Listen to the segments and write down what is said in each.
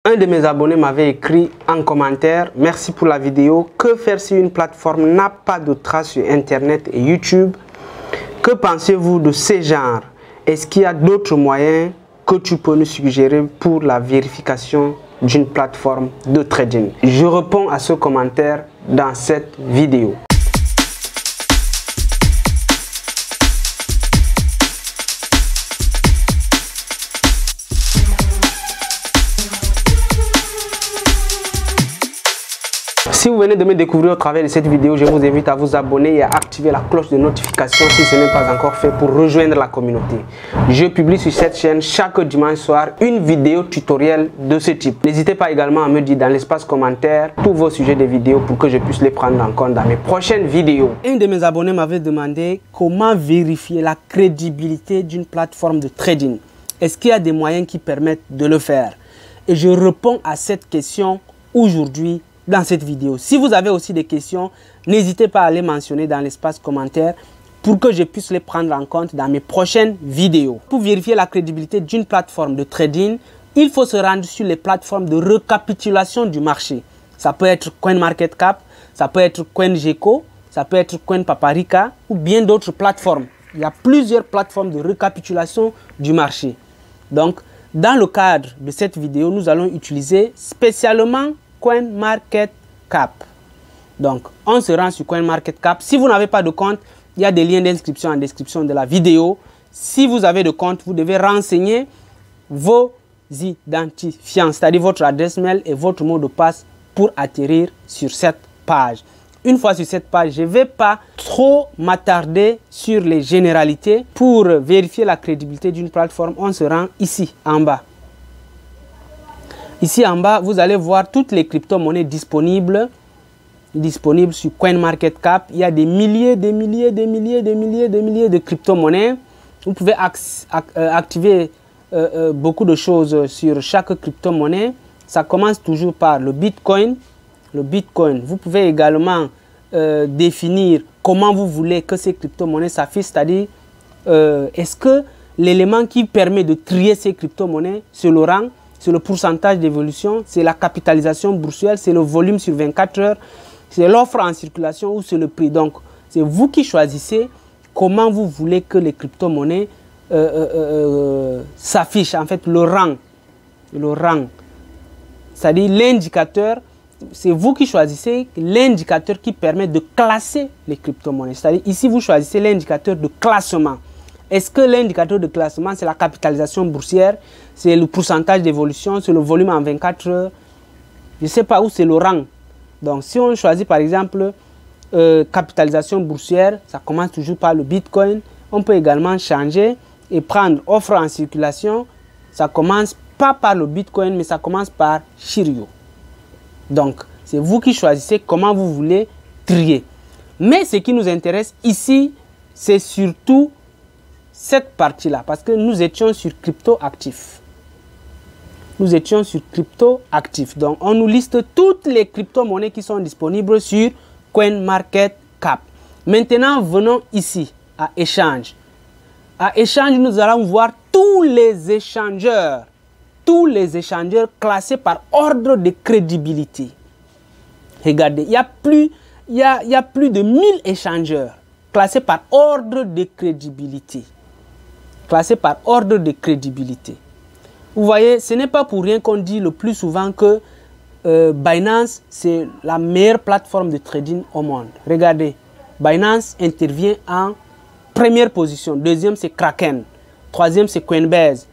Un de mes abonnés m'avait écrit en commentaire: merci pour la vidéo. Que faire si une plateforme n'a pas de traces sur Internet et YouTube? Que pensez-vous de ces genres? Est-ce qu'il y a d'autres moyens que tu peux nous suggérer pour la vérification d'une plateforme de trading? Je réponds à ce commentaire dans cette vidéo. Si vous venez de me découvrir au travers de cette vidéo, je vous invite à vous abonner et à activer la cloche de notification si ce n'est pas encore fait pour rejoindre la communauté. Je publie sur cette chaîne chaque dimanche soir une vidéo tutoriel de ce type. N'hésitez pas également à me dire dans l'espace commentaire tous vos sujets de vidéos pour que je puisse les prendre en compte dans mes prochaines vidéos. Un de mes abonnés m'avait demandé comment vérifier la crédibilité d'une plateforme de trading. Est-ce qu'il y a des moyens qui permettent de le faire? Et je réponds à cette question aujourd'hui dans cette vidéo. Si vous avez aussi des questions, n'hésitez pas à les mentionner dans l'espace commentaire pour que je puisse les prendre en compte dans mes prochaines vidéos. Pour vérifier la crédibilité d'une plateforme de trading, il faut se rendre sur les plateformes de récapitulation du marché. Ça peut être CoinMarketCap, ça peut être CoinGecko, ça peut être CoinPaprika ou bien d'autres plateformes. Il y a plusieurs plateformes de récapitulation du marché. Donc, dans le cadre de cette vidéo, nous allons utiliser spécialement CoinMarketCap. Donc, on se rend sur CoinMarketCap. Si vous n'avez pas de compte, il y a des liens d'inscription en description de la vidéo. Si vous avez de compte, vous devez renseigner vos identifiants, c'est-à-dire votre adresse mail et votre mot de passe pour atterrir sur cette page. Une fois sur cette page, je ne vais pas trop m'attarder sur les généralités. Pour vérifier la crédibilité d'une plateforme, on se rend ici en bas. Ici en bas, vous allez voir toutes les crypto-monnaies disponibles sur CoinMarketCap. Il y a des milliers de crypto-monnaies. Vous pouvez activer beaucoup de choses sur chaque crypto-monnaie. Ça commence toujours par le Bitcoin. Vous pouvez également définir comment vous voulez que ces crypto-monnaies s'affichent, c'est-à-dire est-ce que l'élément qui permet de trier ces crypto-monnaies, c'est le rang, c'est le pourcentage d'évolution, c'est la capitalisation boursière, c'est le volume sur 24 heures, c'est l'offre en circulation ou c'est le prix. Donc, c'est vous qui choisissez comment vous voulez que les crypto-monnaies s'affichent. En fait, le rang, c'est-à-dire l'indicateur, c'est vous qui choisissez l'indicateur qui permet de classer les crypto-monnaies. C'est-à-dire ici, vous choisissez l'indicateur de classement. Est-ce que l'indicateur de classement, c'est la capitalisation boursière, c'est le pourcentage d'évolution, c'est le volume en 24 heures? Je ne sais pas où c'est le rang. Donc, si on choisit par exemple capitalisation boursière, ça commence toujours par le Bitcoin. On peut également changer et prendre offre en circulation. Ça commence pas par le Bitcoin, mais ça commence par Chirio. Donc, c'est vous qui choisissez comment vous voulez trier. Mais ce qui nous intéresse ici, c'est surtout cette partie-là, parce que nous étions sur crypto-actifs. Donc, on nous liste toutes les crypto-monnaies qui sont disponibles sur CoinMarketCap. Maintenant, venons ici à Échange. À Échange, nous allons voir tous les échangeurs classés par ordre de crédibilité. Regardez, il y a plus de 1000 échangeurs classés par ordre de crédibilité. Vous voyez, ce n'est pas pour rien qu'on dit le plus souvent que Binance, c'est la meilleure plateforme de trading au monde. Regardez, Binance intervient en première position. Deuxième, c'est Kraken. Troisième, c'est Coinbase.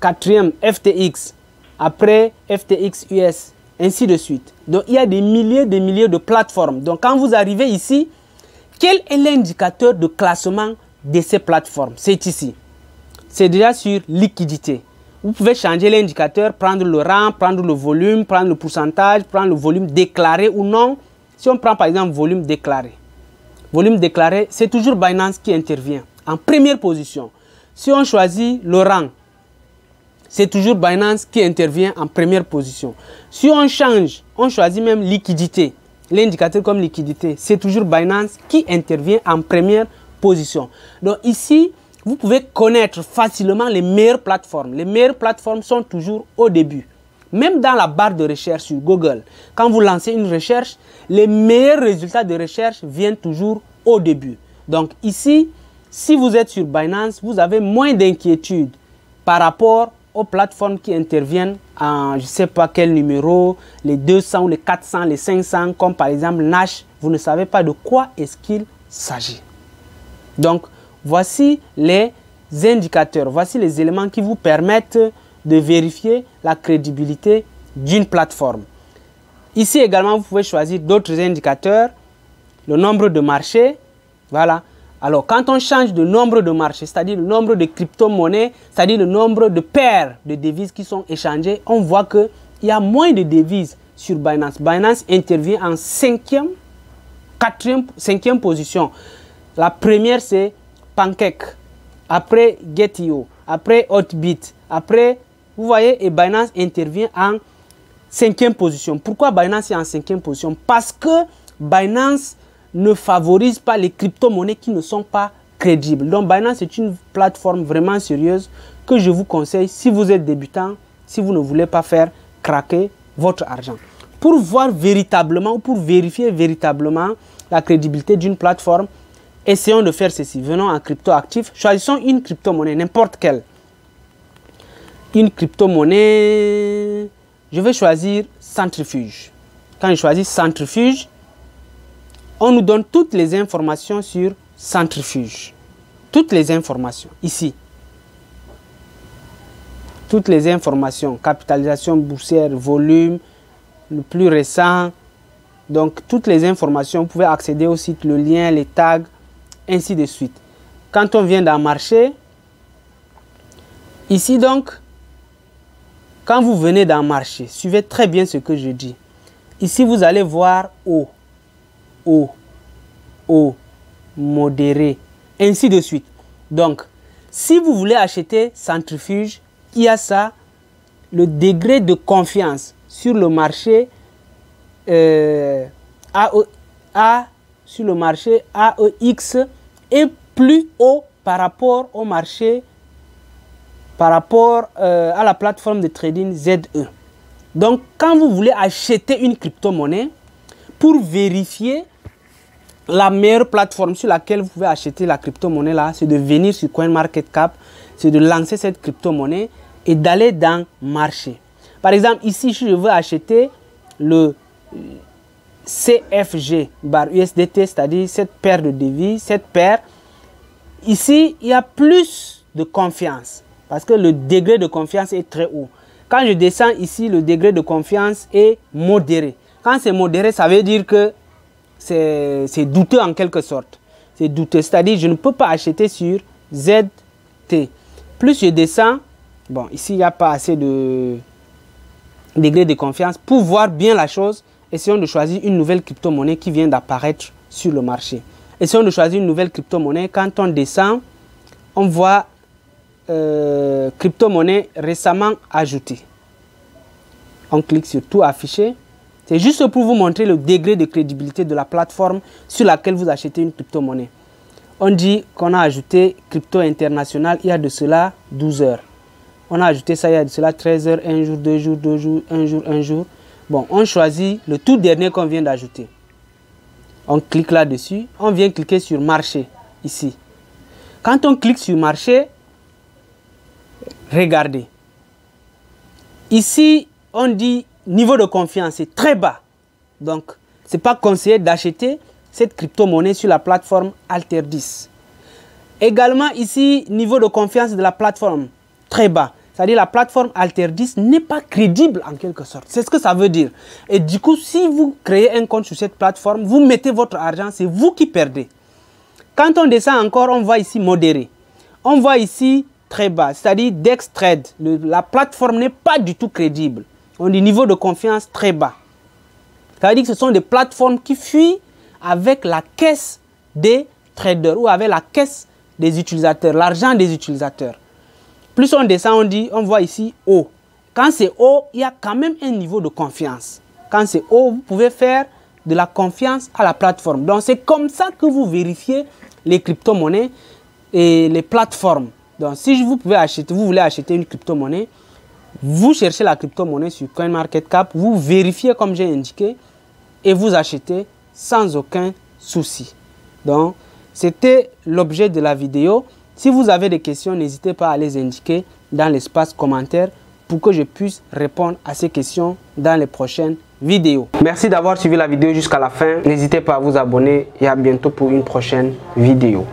Quatrième, FTX. Après, FTX US. Ainsi de suite. Donc, il y a des milliers de plateformes. Donc, quand vous arrivez ici, quel est l'indicateur de classement de ces plateformes? C'est ici. C'est déjà sur liquidité. Vous pouvez changer l'indicateur, prendre le rang, prendre le volume, prendre le pourcentage, prendre le volume déclaré ou non. Si on prend par exemple volume déclaré. Volume déclaré, c'est toujours Binance qui intervient en première position. Si on choisit le rang, c'est toujours Binance qui intervient en première position. Si on change, on choisit même liquidité. L'indicateur comme liquidité, c'est toujours Binance qui intervient en première position. Donc ici, vous pouvez connaître facilement les meilleures plateformes. Les meilleures plateformes sont toujours au début. Même dans la barre de recherche sur Google, quand vous lancez une recherche, les meilleurs résultats de recherche viennent toujours au début. Donc ici, si vous êtes sur Binance, vous avez moins d'inquiétude par rapport aux plateformes qui interviennent en je ne sais pas quel numéro, les 200, les 400, les 500, comme par exemple Nash. Vous ne savez pas de quoi est-ce qu'il s'agit. Donc, voici les indicateurs, voici les éléments qui vous permettent de vérifier la crédibilité d'une plateforme. Ici également, vous pouvez choisir d'autres indicateurs, le nombre de marchés, voilà. Alors, quand on change de nombre de marchés, c'est-à-dire le nombre de crypto-monnaies, c'est-à-dire le nombre de paires de devises qui sont échangées, on voit qu'il y a moins de devises sur Binance. Binance intervient en 5e position. La première, c'est Pancake, après Get.io, après Hotbit, après, vous voyez, et Binance intervient en 5e position. Pourquoi Binance est en 5e position? Parce que Binance ne favorise pas les crypto-monnaies qui ne sont pas crédibles. Donc Binance est une plateforme vraiment sérieuse que je vous conseille si vous êtes débutant, si vous ne voulez pas faire craquer votre argent. Pour voir véritablement ou pour vérifier véritablement la crédibilité d'une plateforme, essayons de faire ceci. Venons en crypto-actif, choisissons une crypto-monnaie, n'importe quelle. Une crypto-monnaie, je vais choisir Centrifuge. Quand je choisis Centrifuge, on nous donne toutes les informations sur Centrifuge. Toutes les informations, ici. Toutes les informations, capitalisation boursière, volume, le plus récent. Donc, toutes les informations, vous pouvez accéder au site, le lien, les tags, ainsi de suite. Quand on vient dans marché, ici donc, quand vous venez dans marché, suivez très bien ce que je dis. Ici, vous allez voir haut, modéré, ainsi de suite. Donc, si vous voulez acheter Centrifuge, il y a ça, le degré de confiance sur le marché sur le marché AEX est plus haut par rapport au marché, par rapport à la plateforme de trading ZE. Donc, quand vous voulez acheter une crypto-monnaie, pour vérifier la meilleure plateforme sur laquelle vous pouvez acheter la crypto-monnaie là, c'est de venir sur CoinMarketCap, c'est de lancer cette crypto-monnaie et d'aller dans marché. Par exemple, ici, si je veux acheter le CFG bar USDT, c'est-à-dire cette paire de devises, cette paire, ici, il y a plus de confiance parce que le degré de confiance est très haut. Quand je descends ici, le degré de confiance est modéré. Quand c'est modéré, ça veut dire que c'est douteux en quelque sorte. C'est douteux, c'est-à-dire je ne peux pas acheter sur ZT. Plus je descends, bon, ici, il n'y a pas assez de degré de confiance. Pour voir bien la chose, essayons de choisir une nouvelle crypto-monnaie qui vient d'apparaître sur le marché. Essayons de choisir une nouvelle crypto-monnaie. Quand on descend, on voit crypto-monnaie récemment ajoutée. On clique sur tout afficher. C'est juste pour vous montrer le degré de crédibilité de la plateforme sur laquelle vous achetez une crypto-monnaie. On dit qu'on a ajouté crypto international il y a de cela 12 heures. On a ajouté ça il y a de cela 13 heures, 1 jour, 2 jours, 2 jours, 1 jour, 1 jour. Bon, on choisit le tout dernier qu'on vient d'ajouter. On clique là-dessus. On vient cliquer sur marché, ici. Quand on clique sur marché, regardez. Ici, on dit niveau de confiance est très bas. Donc, ce n'est pas conseillé d'acheter cette crypto-monnaie sur la plateforme Alter10. Également, ici, niveau de confiance de la plateforme très bas. C'est-à-dire la plateforme Alter10 n'est pas crédible en quelque sorte. C'est ce que ça veut dire. Et du coup, si vous créez un compte sur cette plateforme, vous mettez votre argent, c'est vous qui perdez. Quand on descend encore, on voit ici modéré. On voit ici très bas, c'est-à-dire Dextrade. La plateforme n'est pas du tout crédible. On dit niveau de confiance très bas. Ça veut dire que ce sont des plateformes qui fuient avec la caisse des traders ou avec la caisse des utilisateurs, l'argent des utilisateurs. Plus on descend, on voit ici haut. Quand c'est haut, il y a quand même un niveau de confiance. Quand c'est haut, vous pouvez faire de la confiance à la plateforme. Donc c'est comme ça que vous vérifiez les crypto-monnaies et les plateformes. Donc si vous voulez acheter une crypto-monnaie, Vous cherchez la crypto-monnaie sur CoinMarketCap, vous vérifiez comme j'ai indiqué et vous achetez sans aucun souci. Donc, c'était l'objet de la vidéo. Si vous avez des questions, n'hésitez pas à les indiquer dans l'espace commentaire pour que je puisse répondre à ces questions dans les prochaines vidéos. Merci d'avoir suivi la vidéo jusqu'à la fin. N'hésitez pas à vous abonner et à bientôt pour une prochaine vidéo.